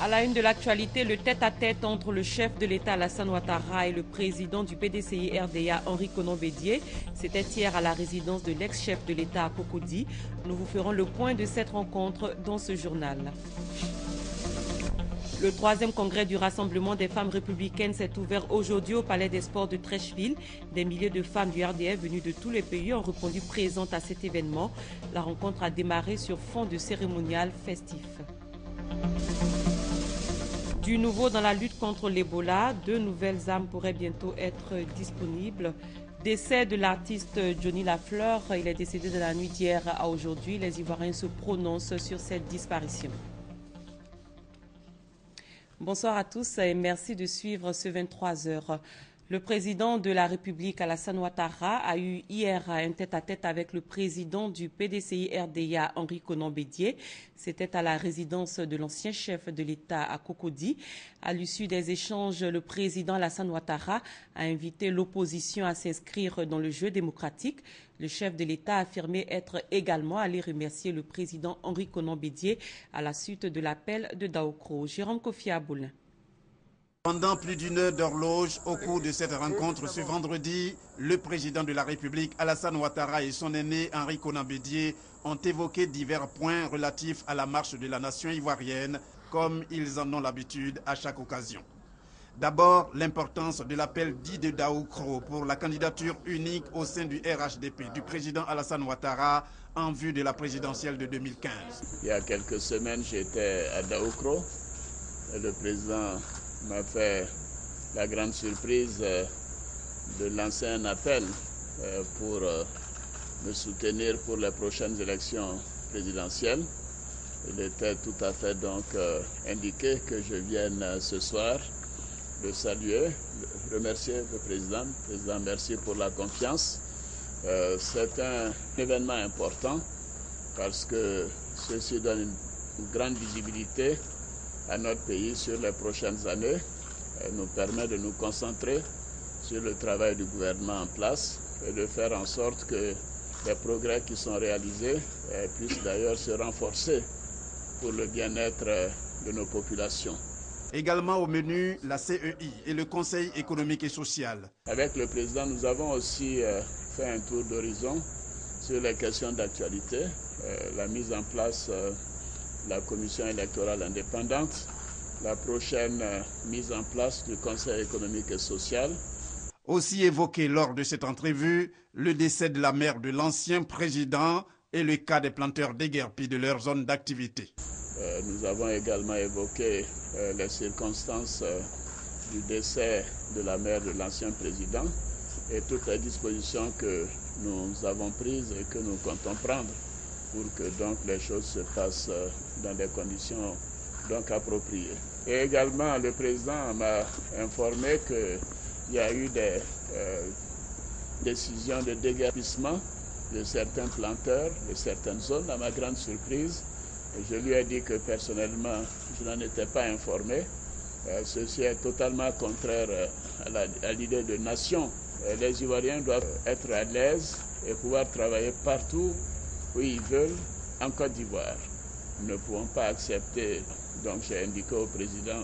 À la une de l'actualité, le tête-à-tête entre le chef de l'État Alassane Ouattara et le président du PDCI-RDA Henri Konan Bédié. C'était hier à la résidence de l'ex-chef de l'État à Cocody. Nous vous ferons le point de cette rencontre dans ce journal. Le 3e congrès du Rassemblement des femmes républicaines s'est ouvert aujourd'hui au Palais des Sports de Trècheville. Des milliers de femmes du RDF venues de tous les pays ont répondu présentes à cet événement. La rencontre a démarré sur fond de cérémonial festif. Du nouveau dans la lutte contre l'Ebola, 2 nouvelles armes pourraient bientôt être disponibles. Décès de l'artiste Johnny Lafleur, il est décédé de la nuit d'hier à aujourd'hui. Les Ivoiriens se prononcent sur cette disparition. Bonsoir à tous et merci de suivre ce 23h. Le président de la République, Alassane Ouattara, a eu hier un tête-à-tête avec le président du PDCI-RDA, Henri Konan Bédié. C'était à la résidence de l'ancien chef de l'État à Cocody. À l'issue des échanges, le président Alassane Ouattara a invité l'opposition à s'inscrire dans le jeu démocratique. Le chef de l'État a affirmé être également allé remercier le président Henri Konan Bédié à la suite de l'appel de Daokro. Jérôme Kofi Aboulin. Pendant plus d'une heure d'horloge, au cours de cette rencontre ce vendredi, le président de la République, Alassane Ouattara, et son aîné, Henri Konan Bédié, ont évoqué divers points relatifs à la marche de la nation ivoirienne, comme ils en ont l'habitude à chaque occasion. D'abord, l'importance de l'appel dit de Daokro pour la candidature unique au sein du RHDP du président Alassane Ouattara en vue de la présidentielle de 2015. Il y a quelques semaines, j'étais à Daokro. Le président m'a fait la grande surprise de lancer un appel pour me soutenir pour les prochaines élections présidentielles. Il était tout à fait donc indiqué que je vienne ce soir le saluer, remercier le président. Président, merci pour la confiance. C'est un événement important parce que ceci donne une grande visibilité à notre pays sur les prochaines années. Elle nous permet de nous concentrer sur le travail du gouvernement en place et de faire en sorte que les progrès qui sont réalisés puissent d'ailleurs se renforcer pour le bien-être de nos populations. Également au menu, la CEI et le Conseil économique et social. Avec le président, nous avons aussi fait un tour d'horizon sur les questions d'actualité, la mise en place la commission électorale indépendante, la prochaine mise en place du Conseil économique et social. Aussi évoqué lors de cette entrevue, le décès de la mère de l'ancien président et le cas des planteurs déguerpis de leur zone d'activité. Nous avons également évoqué les circonstances du décès de la mère de l'ancien président et toutes les dispositions que nous avons prises et que nous comptons prendre pour que donc les choses se passent dans des conditions donc appropriées. Et également, le président m'a informé qu'il y a eu des décisions de déguerpissement de certains planteurs, de certaines zones, à ma grande surprise. Et je lui ai dit que personnellement, je n'en étais pas informé. Ceci est totalement contraire à l'idée de nation. Les Ivoiriens doivent être à l'aise et pouvoir travailler partout où ils veulent en Côte d'Ivoire. Nous ne pouvons pas accepter, donc j'ai indiqué au président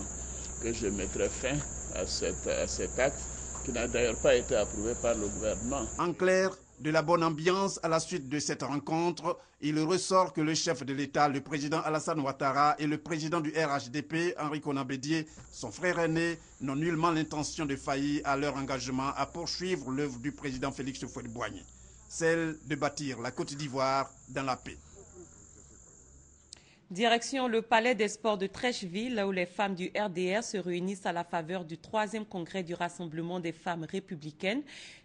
que je mettrai fin à cet acte qui n'a d'ailleurs pas été approuvé par le gouvernement. En clair, de la bonne ambiance à la suite de cette rencontre, il ressort que le chef de l'État, le président Alassane Ouattara et le président du RHDP, Henri Konan Bédié, son frère aîné, n'ont nullement l'intention de faillir à leur engagement à poursuivre l'œuvre du président Félix Houphouët-Boigny, celle de bâtir la Côte d'Ivoire dans la paix. Direction le Palais des Sports de Trècheville, où les femmes du RDR se réunissent à la faveur du 3e congrès du Rassemblement des femmes républicaines.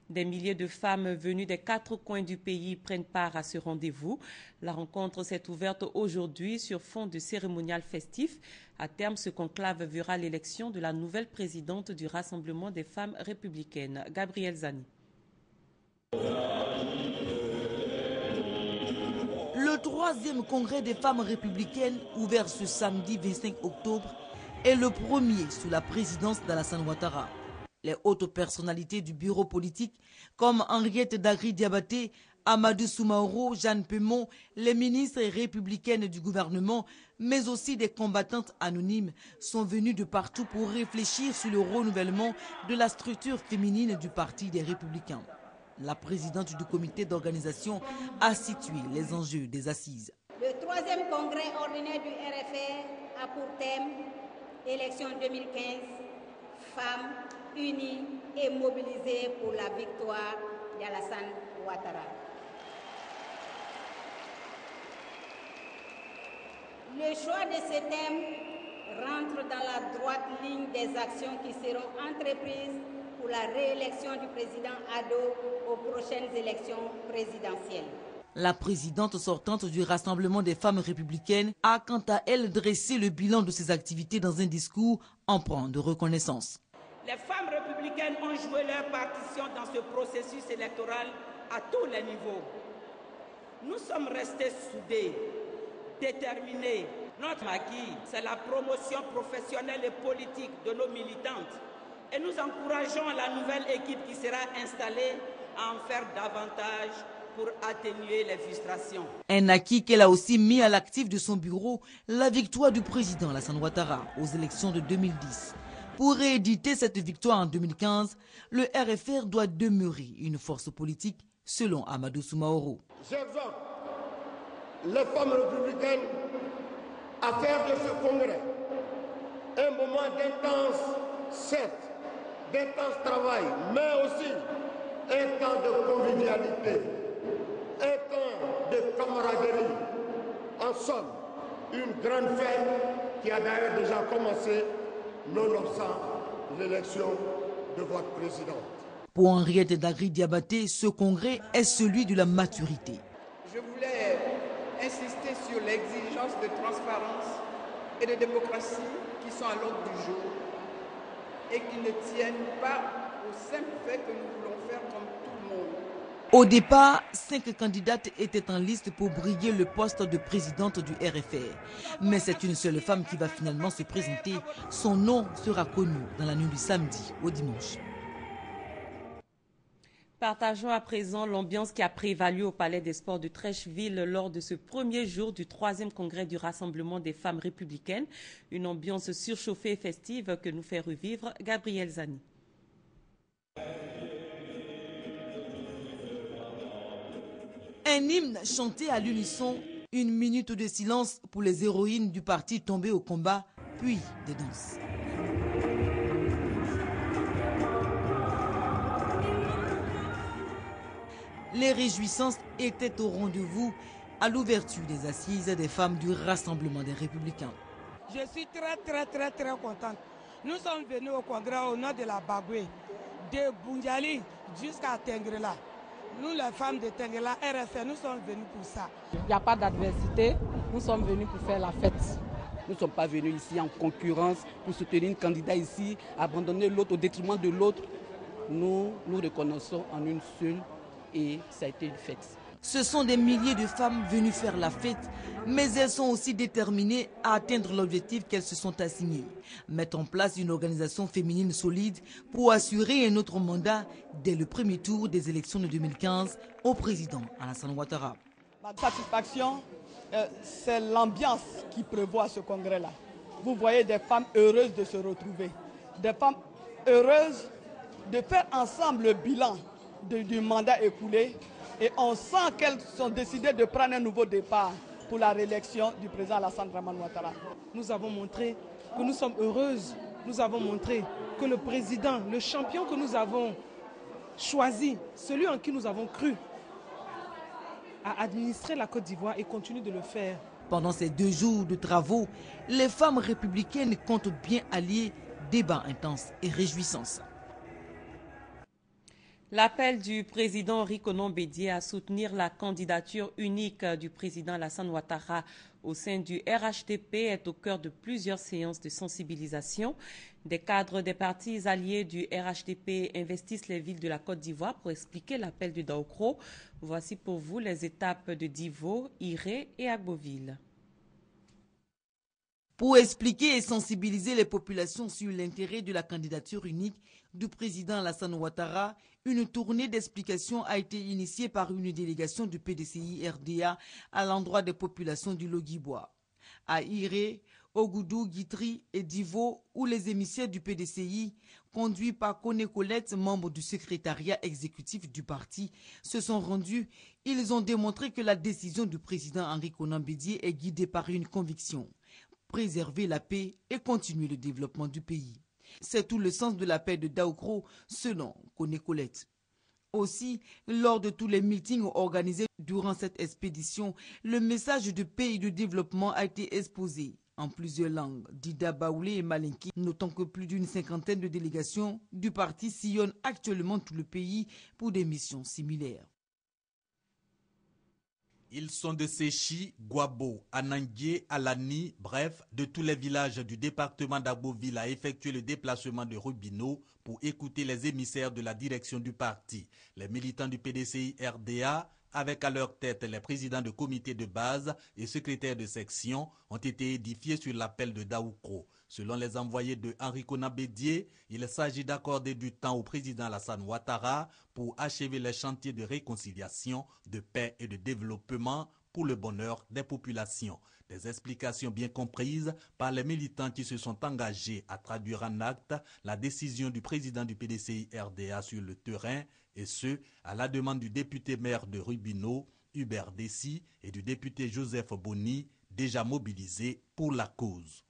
Des milliers de femmes venues des 4 coins du pays prennent part à ce rendez-vous. La rencontre s'est ouverte aujourd'hui sur fond de cérémonial festif. À terme, ce conclave verra l'élection de la nouvelle présidente du Rassemblement des femmes républicaines, Gabrielle Zani. Le 3e congrès des femmes républicaines, ouvert ce samedi 25 octobre, est le premier sous la présidence d'Alassane Ouattara. Les hautes personnalités du bureau politique, comme Henriette Dagri Diabaté, Amadou Soumaoro, Jeanne Pemon, les ministres républicaines du gouvernement, mais aussi des combattantes anonymes, sont venus de partout pour réfléchir sur le renouvellement de la structure féminine du Parti des Républicains. La présidente du comité d'organisation a situé les enjeux des assises. Le 3e congrès ordinaire du RFR a pour thème élection 2015, femmes unies et mobilisées pour la victoire d'Alassane Ouattara. Le choix de ce thème rentre dans la droite ligne des actions qui seront entreprises pour la réélection du président Addo aux prochaines élections présidentielles. La présidente sortante du Rassemblement des femmes républicaines a quant à elle dressé le bilan de ses activités dans un discours empreint de reconnaissance. Les femmes républicaines ont joué leur partition dans ce processus électoral à tous les niveaux. Nous sommes restés soudés, déterminés. Notre acquis, c'est la promotion professionnelle et politique de nos militantes. Et nous encourageons la nouvelle équipe qui sera installée à en faire davantage pour atténuer les frustrations. Un acquis qu'elle a aussi mis à l'actif de son bureau, la victoire du président Alassane Ouattara aux élections de 2010. Pour rééditer cette victoire en 2015, le RFR doit demeurer une force politique, selon Amadou Soumaoro. J'exhorte les femmes républicaines à faire de ce congrès un moment d'intense, certes, d'intense travail, mais aussi un temps de convivialité, un temps de camaraderie. En somme, une grande fête qui a d'ailleurs déjà commencé, nonobstant l'élection de votre présidente. Pour Henriette Dagri Diabaté, ce congrès est celui de la maturité. Je voulais insister sur l'exigence de transparence et de démocratie qui sont à l'ordre du jour et qui ne tiennent pas au simple fait que nous voulons faire comme tout le monde. Au départ, 5 candidates étaient en liste pour briguer le poste de présidente du RFR. Mais c'est une seule femme qui va finalement se présenter. Son nom sera connu dans la nuit du samedi au dimanche. Partageons à présent l'ambiance qui a prévalu au Palais des Sports de Trècheville lors de ce premier jour du 3e congrès du Rassemblement des femmes républicaines. Une ambiance surchauffée et festive que nous fait revivre Gabriel Zani. Un hymne chanté à l'unisson, 1 minute de silence pour les héroïnes du parti tombées au combat, puis des danses. Les réjouissances étaient au rendez-vous à l'ouverture des assises des femmes du Rassemblement des Républicains. Je suis très contente. Nous sommes venus au congrès au nom de la Bagoué, de Boundiali jusqu'à Tengrela. Nous, les femmes de Tengrela, RFR, nous sommes venus pour ça. Il n'y a pas d'adversité, nous sommes venus pour faire la fête. Nous ne sommes pas venus ici en concurrence pour soutenir un candidat ici, abandonner l'autre au détriment de l'autre. Nous reconnaissons en une seule et ça a été une fête. Ce sont des milliers de femmes venues faire la fête, mais elles sont aussi déterminées à atteindre l'objectif qu'elles se sont assignées. Mettre en place une organisation féminine solide pour assurer un autre mandat dès le premier tour des élections de 2015 au président Alassane Ouattara. Ma satisfaction, c'est l'ambiance qui prévoit ce congrès-là. Vous voyez des femmes heureuses de se retrouver, des femmes heureuses de faire ensemble le bilan du mandat écoulé. Et on sent qu'elles sont décidées de prendre un nouveau départ pour la réélection du président Alassane Ouattara. Nous avons montré que nous sommes heureuses. Nous avons montré que le président, le champion que nous avons choisi, celui en qui nous avons cru, a administré la Côte d'Ivoire et continue de le faire. Pendant ces 2 jours de travaux, les femmes républicaines comptent bien allier débats intenses et réjouissances. L'appel du président Henri Konan Bédié à soutenir la candidature unique du président Alassane Ouattara au sein du RHDP est au cœur de plusieurs séances de sensibilisation. Des cadres des partis alliés du RHDP investissent les villes de la Côte d'Ivoire pour expliquer l'appel de Daokro. Voici pour vous les étapes de Divo, Iré et Agboville. Pour expliquer et sensibiliser les populations sur l'intérêt de la candidature unique du président Alassane Ouattara, une tournée d'explications a été initiée par une délégation du PDCI RDA à l'endroit des populations du Logui-Bois. À Iré, Ogoudou, Guitry et Divo, où les émissaires du PDCI, conduits par Koné Colette, membre du secrétariat exécutif du parti, se sont rendus, ils ont démontré que la décision du président Henri Konan Bédié est guidée par une conviction: préserver la paix et continuer le développement du pays. C'est tout le sens de la paix de Daoukro, selon Koné Colette. Aussi, lors de tous les meetings organisés durant cette expédition, le message de paix et de développement a été exposé en plusieurs langues, Dida Baoulé et Malinki, notant que plus d'une cinquantaine de délégations du parti sillonnent actuellement tout le pays pour des missions similaires. Ils sont de Séchi, Guabo, Anangué, Alani, bref, de tous les villages du département d'Agboville à effectuer le déplacement de Rubino pour écouter les émissaires de la direction du parti. Les militants du PDCI RDA, avec à leur tête les présidents de comités de base et secrétaires de section, ont été édifiés sur l'appel de Daoukro. Selon les envoyés de Henri Konan Bédié, il s'agit d'accorder du temps au président Alassane Ouattara pour achever les chantiers de réconciliation, de paix et de développement pour le bonheur des populations. Des explications bien comprises par les militants qui se sont engagés à traduire en acte la décision du président du PDCI RDA sur le terrain, et ce, à la demande du député maire de Rubino, Hubert Dessy, et du député Joseph Boni, déjà mobilisés pour la cause.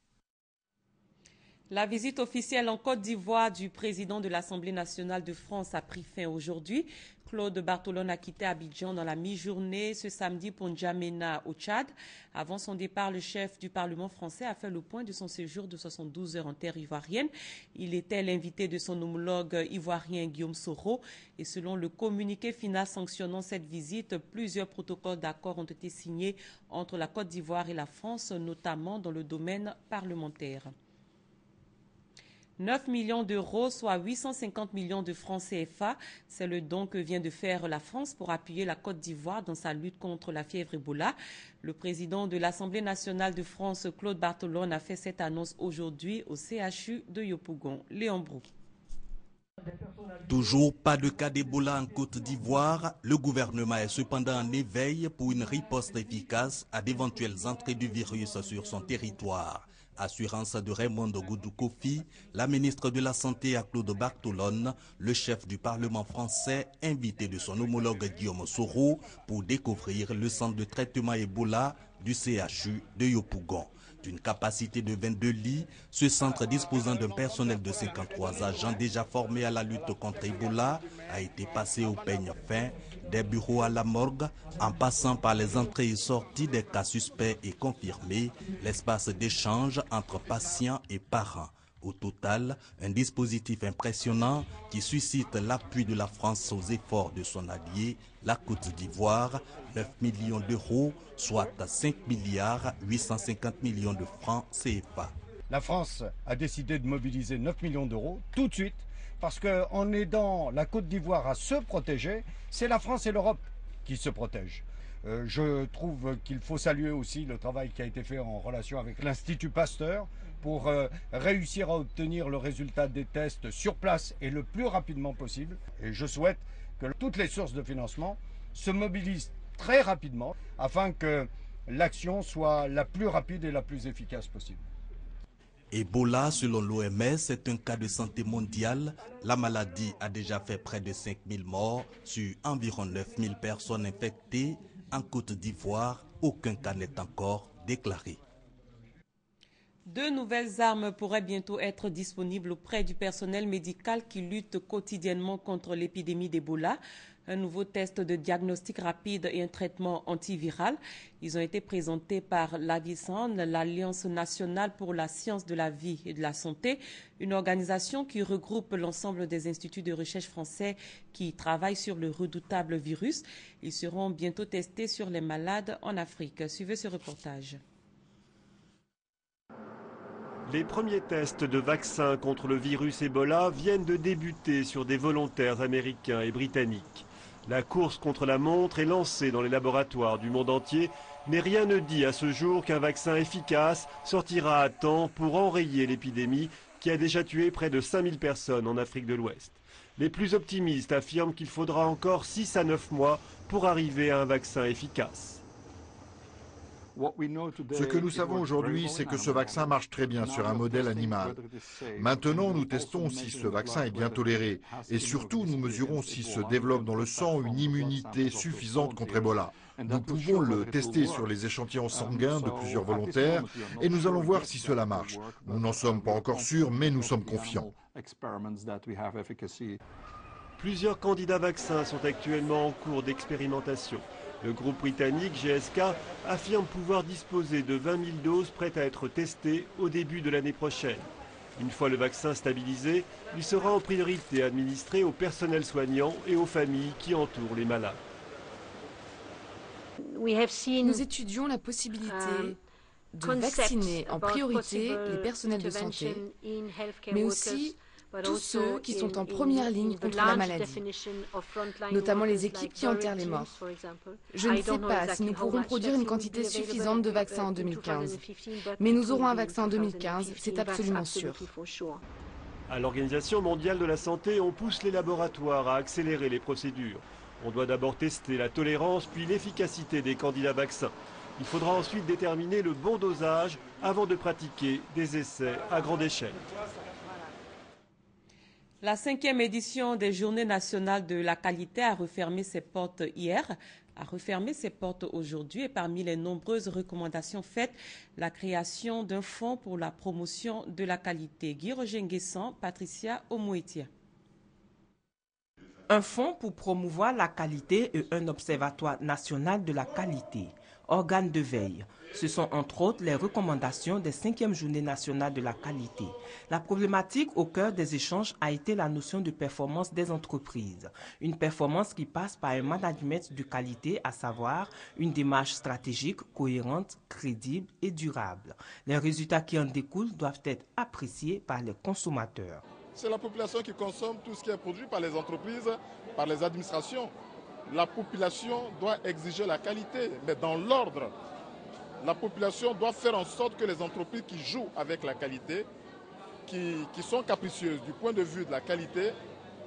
La visite officielle en Côte d'Ivoire du président de l'Assemblée nationale de France a pris fin aujourd'hui. Claude Bartolone a quitté Abidjan dans la mi-journée ce samedi pour N'Djamena au Tchad. Avant son départ, le chef du Parlement français a fait le point de son séjour de 72 heures en terre ivoirienne. Il était l'invité de son homologue ivoirien Guillaume Soro. Et selon le communiqué final sanctionnant cette visite, plusieurs protocoles d'accord ont été signés entre la Côte d'Ivoire et la France, notamment dans le domaine parlementaire. 9 millions d'euros, soit 850 millions de francs CFA. C'est le don que vient de faire la France pour appuyer la Côte d'Ivoire dans sa lutte contre la fièvre Ebola. Le président de l'Assemblée nationale de France, Claude Bartolone, a fait cette annonce aujourd'hui au CHU de Yopougon. Léon Brou. Toujours pas de cas d'Ebola en Côte d'Ivoire. Le gouvernement est cependant en éveil pour une riposte efficace à d'éventuelles entrées du virus sur son territoire. Assurance de Raymond Goudou Kofi, la ministre de la Santé à Claude Bartolone, le chef du Parlement français, invité de son homologue Guillaume Soro pour découvrir le centre de traitement Ebola du CHU de Yopougon. D'une capacité de 22 lits, ce centre disposant d'un personnel de 53 agents déjà formés à la lutte contre Ebola a été passé au peigne fin, des bureaux à la morgue, en passant par les entrées et sorties des cas suspects et confirmés, l'espace d'échange entre patients et parents. Au total, un dispositif impressionnant qui suscite l'appui de la France aux efforts de son allié, la Côte d'Ivoire, 9 millions d'euros, soit 5 milliards 850 millions de francs CFA. La France a décidé de mobiliser 9 millions d'euros tout de suite, parce qu'en aidant la Côte d'Ivoire à se protéger, c'est la France et l'Europe qui se protègent. Je trouve qu'il faut saluer aussi le travail qui a été fait en relation avec l'Institut Pasteur pour réussir à obtenir le résultat des tests sur place et le plus rapidement possible. Et je souhaite que toutes les sources de financement se mobilisent très rapidement afin que l'action soit la plus rapide et la plus efficace possible. Ebola, selon l'OMS, est un cas de santé mondial. La maladie a déjà fait près de 5000 morts sur environ 9000 personnes infectées. En Côte d'Ivoire, aucun cas n'est encore déclaré. 2 nouvelles armes pourraient bientôt être disponibles auprès du personnel médical qui lutte quotidiennement contre l'épidémie d'Ebola. Un nouveau test de diagnostic rapide et un traitement antiviral. Ils ont été présentés par l'AVISAN, l'Alliance nationale pour la science de la vie et de la santé, une organisation qui regroupe l'ensemble des instituts de recherche français qui travaillent sur le redoutable virus. Ils seront bientôt testés sur les malades en Afrique. Suivez ce reportage. Les premiers tests de vaccins contre le virus Ebola viennent de débuter sur des volontaires américains et britanniques. La course contre la montre est lancée dans les laboratoires du monde entier, mais rien ne dit à ce jour qu'un vaccin efficace sortira à temps pour enrayer l'épidémie qui a déjà tué près de 5000 personnes en Afrique de l'Ouest. Les plus optimistes affirment qu'il faudra encore 6 à 9 mois pour arriver à un vaccin efficace. Ce que nous savons aujourd'hui, c'est que ce vaccin marche très bien sur un modèle animal. Maintenant, nous testons si ce vaccin est bien toléré. Et surtout, nous mesurons si se développe dans le sang une immunité suffisante contre Ebola. Nous pouvons le tester sur les échantillons sanguins de plusieurs volontaires et nous allons voir si cela marche. Nous n'en sommes pas encore sûrs, mais nous sommes confiants. Plusieurs candidats vaccins sont actuellement en cours d'expérimentation. Le groupe britannique GSK affirme pouvoir disposer de 20 000 doses prêtes à être testées au début de l'année prochaine. Une fois le vaccin stabilisé, il sera en priorité administré au personnel soignant et aux familles qui entourent les malades. Nous étudions la possibilité de vacciner en priorité les personnels de santé, mais aussi tous ceux qui sont en première ligne contre la maladie, notamment les équipes qui enterrent les morts. Je ne sais pas si nous pourrons produire une quantité suffisante de vaccins en 2015, mais nous aurons un vaccin en 2015, c'est absolument sûr. À l'Organisation mondiale de la santé, on pousse les laboratoires à accélérer les procédures. On doit d'abord tester la tolérance puis l'efficacité des candidats vaccins. Il faudra ensuite déterminer le bon dosage avant de pratiquer des essais à grande échelle. La 5e édition des Journées nationales de la qualité a refermé ses portes hier, a refermé ses portes aujourd'hui et parmi les nombreuses recommandations faites, la création d'un fonds pour la promotion de la qualité. Guy Roger Nguessan, Patricia Omoetia. Un fonds pour promouvoir la qualité et un observatoire national de la qualité, organe de veille. Ce sont entre autres les recommandations des 5e Journées nationales de la qualité. La problématique au cœur des échanges a été la notion de performance des entreprises. Une performance qui passe par un management de qualité, à savoir une démarche stratégique, cohérente, crédible et durable. Les résultats qui en découlent doivent être appréciés par les consommateurs. C'est la population qui consomme tout ce qui est produit par les entreprises, par les administrations. La population doit exiger la qualité, mais dans l'ordre. La population doit faire en sorte que les entreprises qui jouent avec la qualité, qui sont capricieuses du point de vue de la qualité,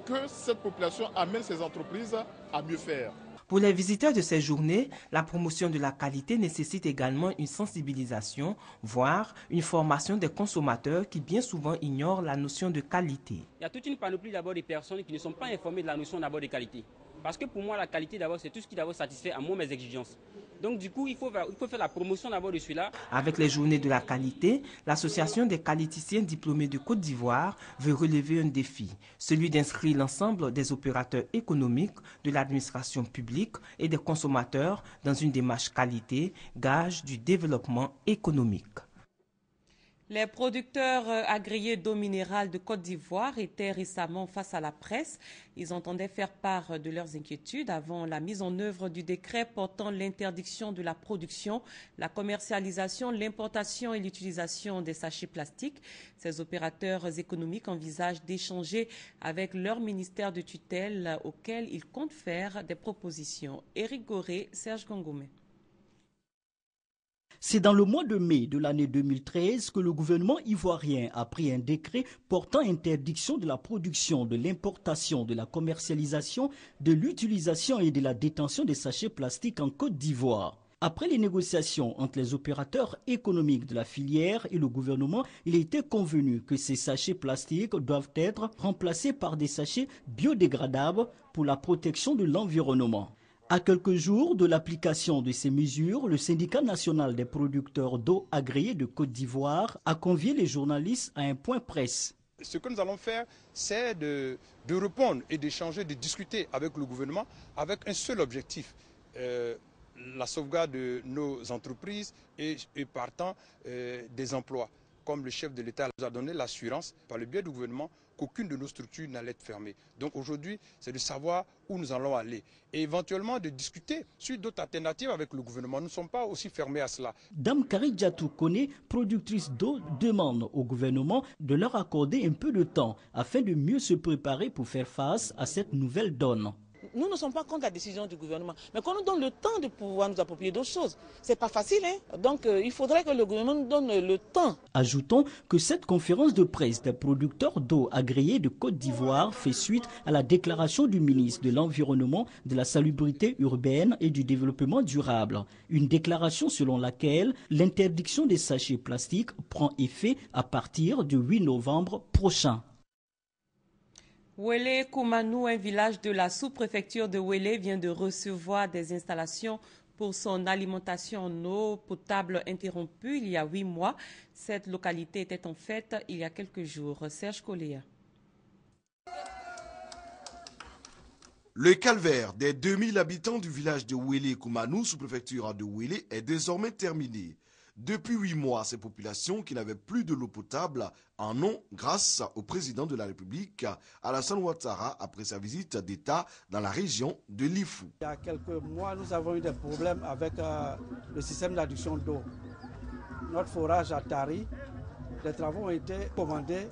que cette population amène ces entreprises à mieux faire. Pour les visiteurs de ces journées, la promotion de la qualité nécessite également une sensibilisation, voire une formation des consommateurs qui bien souvent ignorent la notion de qualité. Il y a toute une panoplie d'abord de personnes qui ne sont pas informées de la notion d'abord de qualité. Parce que pour moi, la qualité d'abord, c'est tout ce qui d'abord satisfait à moi mes exigences. Donc du coup, il faut faire la promotion d'abord de celui-là. Avec les journées de la qualité, l'Association des qualiticiens diplômés de Côte d'Ivoire veut relever un défi, celui d'inscrire l'ensemble des opérateurs économiques, de l'administration publique et des consommateurs dans une démarche qualité, gage du développement économique. Les producteurs agriers d'eau minérale de Côte d'Ivoire étaient récemment face à la presse. Ils entendaient faire part de leurs inquiétudes avant la mise en œuvre du décret portant l'interdiction de la production, la commercialisation, l'importation et l'utilisation des sachets plastiques. Ces opérateurs économiques envisagent d'échanger avec leur ministère de tutelle auquel ils comptent faire des propositions. Éric Goré, Serge Gongomé. C'est dans le mois de mai de l'année 2013 que le gouvernement ivoirien a pris un décret portant interdiction de la production, de l'importation, de la commercialisation, de l'utilisation et de la détention des sachets plastiques en Côte d'Ivoire. Après les négociations entre les opérateurs économiques de la filière et le gouvernement, il a été convenu que ces sachets plastiques doivent être remplacés par des sachets biodégradables pour la protection de l'environnement. À quelques jours de l'application de ces mesures, le syndicat national des producteurs d'eau agréés de Côte d'Ivoire a convié les journalistes à un point presse. Ce que nous allons faire, c'est de répondre et d'échanger, de discuter avec le gouvernement avec un seul objectif, la sauvegarde de nos entreprises et partant des emplois. Comme le chef de l'État nous a donné l'assurance par le biais du gouvernement qu'aucune de nos structures n'allait être fermée. Donc aujourd'hui, c'est de savoir où nous allons aller et éventuellement de discuter sur d'autres alternatives avec le gouvernement. Nous ne sommes pas aussi fermés à cela. Dame Karidjatou Kone, productrice d'eau, demande au gouvernement de leur accorder un peu de temps afin de mieux se préparer pour faire face à cette nouvelle donne. nous ne sommes pas contre la décision du gouvernement, mais qu'on nous donne le temps de pouvoir nous approprier d'autres choses. C'est pas facile, hein? Donc il faudrait que le gouvernement nous donne le temps. Ajoutons que cette conférence de presse des producteurs d'eau agréés de Côte d'Ivoire fait suite à la déclaration du ministre de l'Environnement, de la Salubrité urbaine et du Développement durable. Une déclaration selon laquelle l'interdiction des sachets plastiques prend effet à partir du 8 novembre prochain. Wélé Koumanou, un village de la sous-préfecture de Wélé, vient de recevoir des installations pour son alimentation en eau potable interrompue il y a 8 mois. Cette localité était en fête il y a quelques jours. Serge Coléa. Le calvaire des 2000 habitants du village de Wélé Koumanou, sous-préfecture de Wélé, est désormais terminé. Depuis 8 mois, ces populations qui n'avaient plus de l'eau potable en ont grâce au président de la République, Alassane Ouattara, après sa visite d'État dans la région de Lifou. Il y a quelques mois, nous avons eu des problèmes avec le système d'adduction d'eau. Notre forage a tari. Les travaux ont été commandés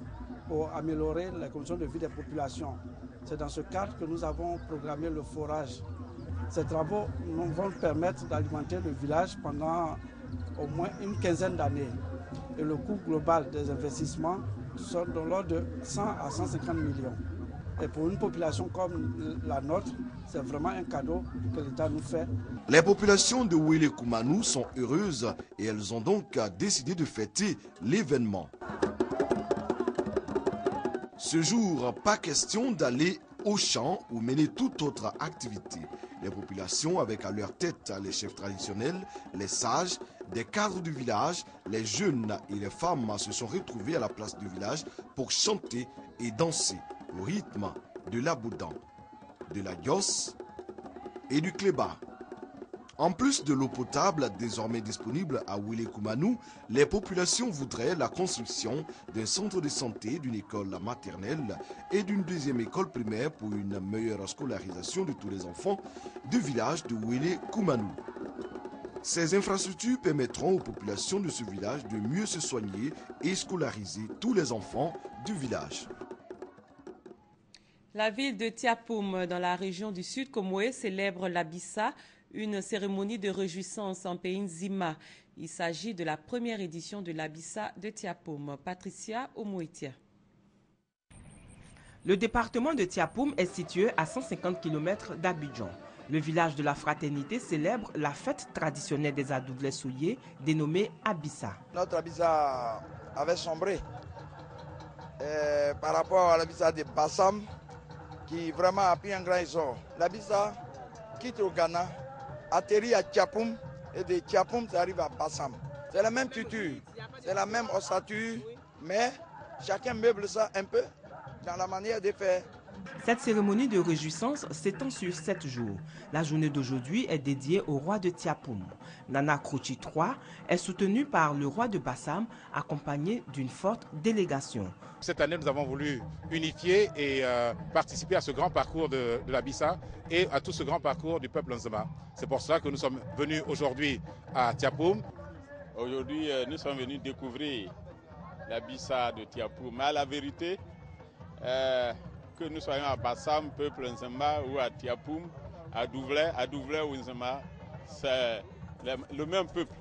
pour améliorer les conditions de vie des populations. C'est dans ce cadre que nous avons programmé le forage. Ces travaux vont permettre d'alimenter le village pendant au moins une quinzaine d'années. Et le coût global des investissements sont de l'ordre de 100 à 150 millions. Et pour une population comme la nôtre, c'est vraiment un cadeau que l'État nous fait. Les populations de Wélé Koumanou sont heureuses et elles ont donc décidé de fêter l'événement. Ce jour, pas question d'aller au champ ou mener toute autre activité. Les populations, avec à leur tête les chefs traditionnels, les sages, des cadres du village, les jeunes et les femmes se sont retrouvés à la place du village pour chanter et danser au rythme de l'aboudan, de la gyosse et du cléba. En plus de l'eau potable désormais disponible à Wélé Koumanou, les populations voudraient la construction d'un centre de santé, d'une école maternelle et d'une deuxième école primaire pour une meilleure scolarisation de tous les enfants du village de Wélé Koumanou. Ces infrastructures permettront aux populations de ce village de mieux se soigner et scolariser tous les enfants du village. La ville de Tiapoum, dans la région du Sud Comoé, célèbre l'Abissa, une cérémonie de réjouissance en pays Nzima. Il s'agit de la première édition de l'Abissa de Tiapoum. Patricia Omoetia. Le département de Tiapoum est situé à 150 km d'Abidjan. Le village de la fraternité célèbre la fête traditionnelle des Adouglés souillés, dénommée Abissa. Notre Abissa avait sombré par rapport à l'Abissa de Bassam, qui vraiment a pris un grand essor. L'Abissa quitte au Ghana, atterrit à Tiapoum, et de Tiapoum, ça arrive à Bassam. C'est la même culture, c'est la même ossature, mais chacun meuble ça un peu dans la manière de faire. Cette cérémonie de réjouissance s'étend sur 7 jours. La journée d'aujourd'hui est dédiée au roi de Tiapoum. Nana Krouchi III est soutenu par le roi de Bassam, accompagné d'une forte délégation. Cette année, nous avons voulu unifier et participer à ce grand parcours de l'Abissa et à tout ce grand parcours du peuple Nzema. C'est pour cela que nous sommes venus aujourd'hui à Tiapoum. Aujourd'hui, nous sommes venus découvrir l'Abissa de Tiapoum. Mais à la vérité, que nous soyons à Bassam, peuple Nzema, ou à Tiapoum, à Douvlé ou Nzema, c'est le même peuple.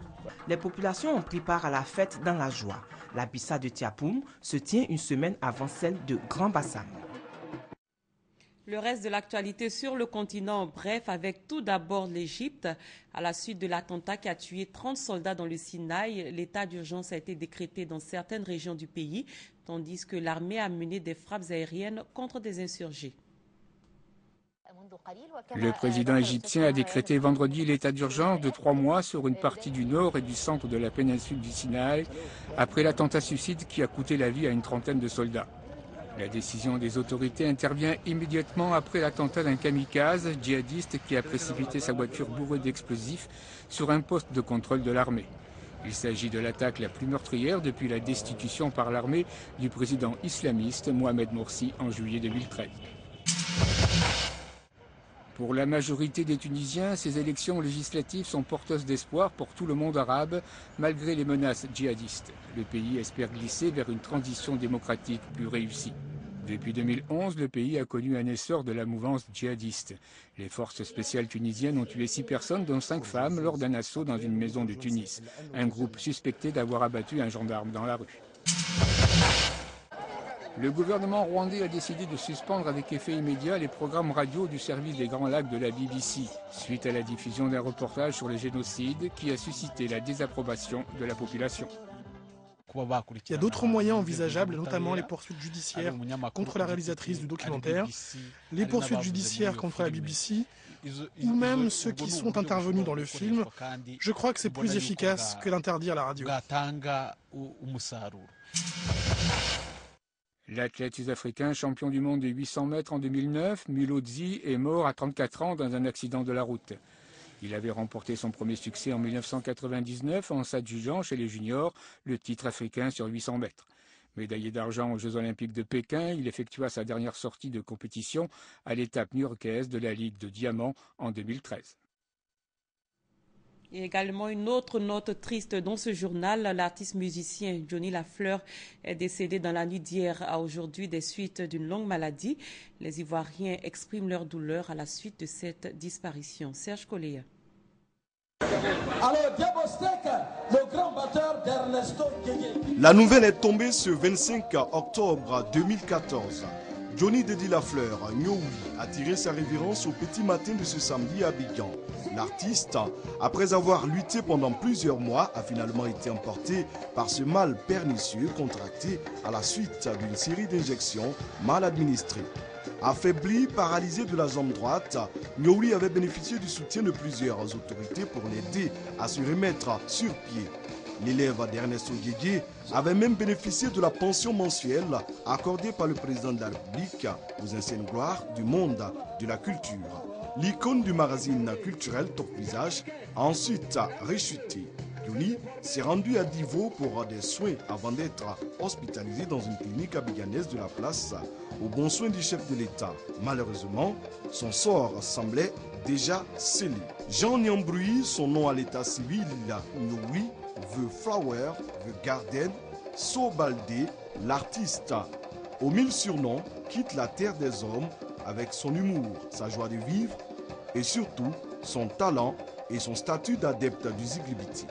Les populations ont pris part à la fête dans la joie. L'Abissa de Tiapoum se tient une semaine avant celle de Grand Bassam. Le reste de l'actualité sur le continent, bref, avec tout d'abord l'Égypte. À la suite de l'attentat qui a tué 30 soldats dans le Sinaï, l'état d'urgence a été décrété dans certaines régions du pays, tandis que l'armée a mené des frappes aériennes contre des insurgés. Le président égyptien a décrété vendredi l'état d'urgence de 3 mois sur une partie du nord et du centre de la péninsule du Sinaï, après l'attentat suicide qui a coûté la vie à une trentaine de soldats. La décision des autorités intervient immédiatement après l'attentat d'un kamikaze djihadiste qui a précipité sa voiture bourrée d'explosifs sur un poste de contrôle de l'armée. Il s'agit de l'attaque la plus meurtrière depuis la destitution par l'armée du président islamiste Mohamed Morsi en juillet 2013. Pour la majorité des Tunisiens, ces élections législatives sont porteuses d'espoir pour tout le monde arabe, malgré les menaces djihadistes. Le pays espère glisser vers une transition démocratique plus réussie. Depuis 2011, le pays a connu un essor de la mouvance djihadiste. Les forces spéciales tunisiennes ont tué 6 personnes, dont 5 femmes, lors d'un assaut dans une maison de Tunis. Un groupe suspecté d'avoir abattu un gendarme dans la rue. Le gouvernement rwandais a décidé de suspendre avec effet immédiat les programmes radio du service des Grands Lacs de la BBC, suite à la diffusion d'un reportage sur le génocide qui a suscité la désapprobation de la population. Il y a d'autres moyens envisageables, notamment les poursuites judiciaires contre la réalisatrice du documentaire, les poursuites judiciaires contre la BBC, ou même ceux qui sont intervenus dans le film. Je crois que c'est plus efficace que d'interdire la radio. L'athlète sud-africain champion du monde des 800 mètres en 2009, Mulodzi, est mort à 34 ans dans un accident de la route. Il avait remporté son premier succès en 1999 en s'adjugeant chez les juniors le titre africain sur 800 mètres. Médaillé d'argent aux Jeux Olympiques de Pékin, il effectua sa dernière sortie de compétition à l'étape new-yorkaise de la Ligue de Diamant en 2013. Et également une autre note triste dans ce journal, l'artiste musicien Johnny Lafleur est décédé dans la nuit d'hier à aujourd'hui des suites d'une longue maladie. Les Ivoiriens expriment leur douleur à la suite de cette disparition. Serge Collier. Alors, Diabostek, le grand batteur d'Ernesto Guégué. La nouvelle est tombée ce 25 octobre 2014. Johnny Dedi Lafleur, Nyoui, a tiré sa révérence au petit matin de ce samedi à Abidjan. L'artiste, après avoir lutté pendant plusieurs mois, a finalement été emporté par ce mal pernicieux contracté à la suite d'une série d'injections mal administrées. Affaibli, paralysé de la jambe droite, Nyoui avait bénéficié du soutien de plusieurs autorités pour l'aider à se remettre sur pied. L'élève d'Ernesto Guégué avait même bénéficié de la pension mensuelle accordée par le président de la République aux anciennes gloires du monde de la culture. L'icône du magazine culturel Top Visage a ensuite rechuté. Johnny s'est rendu à Divo pour des soins avant d'être hospitalisé dans une clinique abidjanaise de la place aux bons soins du chef de l'État. Malheureusement, son sort semblait déjà scellé. Jean Nyambroui, son nom à l'état civil, Nyoui, The Flower, The Garden, Sobaldé, l'artiste aux 1000 surnoms, quitte la terre des hommes avec son humour, sa joie de vivre et surtout son talent et son statut d'adepte du Ziglibiti.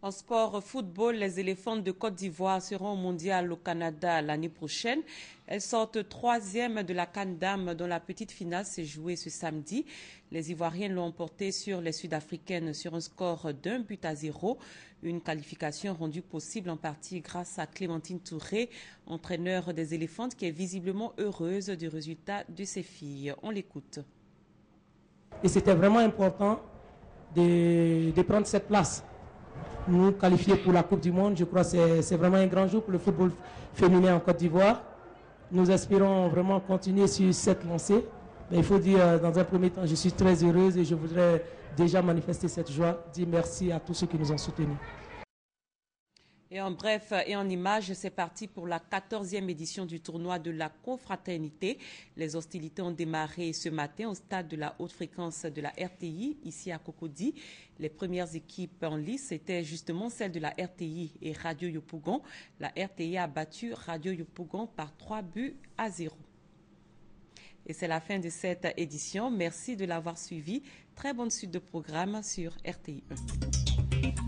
En sport football, les éléphants de Côte d'Ivoire seront au mondial au Canada l'année prochaine. Elles sortent 3e de la CAN Dames dont la petite finale s'est jouée ce samedi. Les Ivoiriennes l'ont emporté sur les Sud-Africaines sur un score d'1-0. Une qualification rendue possible en partie grâce à Clémentine Touré, entraîneur des éléphantes, qui est visiblement heureuse du résultat de ses filles. On l'écoute. Et c'était vraiment important de prendre cette place. Nous qualifier pour la Coupe du Monde, je crois que c'est vraiment un grand jour pour le football féminin en Côte d'Ivoire. Nous espérons vraiment continuer sur cette lancée. Mais il faut dire, dans un premier temps, je suis très heureuse et je voudrais déjà manifester cette joie, dire merci à tous ceux qui nous ont soutenus. Et en bref et en images, c'est parti pour la 14e édition du tournoi de la confraternité. Les hostilités ont démarré ce matin au stade de la haute fréquence de la RTI, ici à Cocody. Les premières équipes en lice étaient justement celles de la RTI et Radio Yopougon. La RTI a battu Radio Yopougon par 3-0. Et c'est la fin de cette édition. Merci de l'avoir suivi. Très bonne suite de programme sur RTI 1.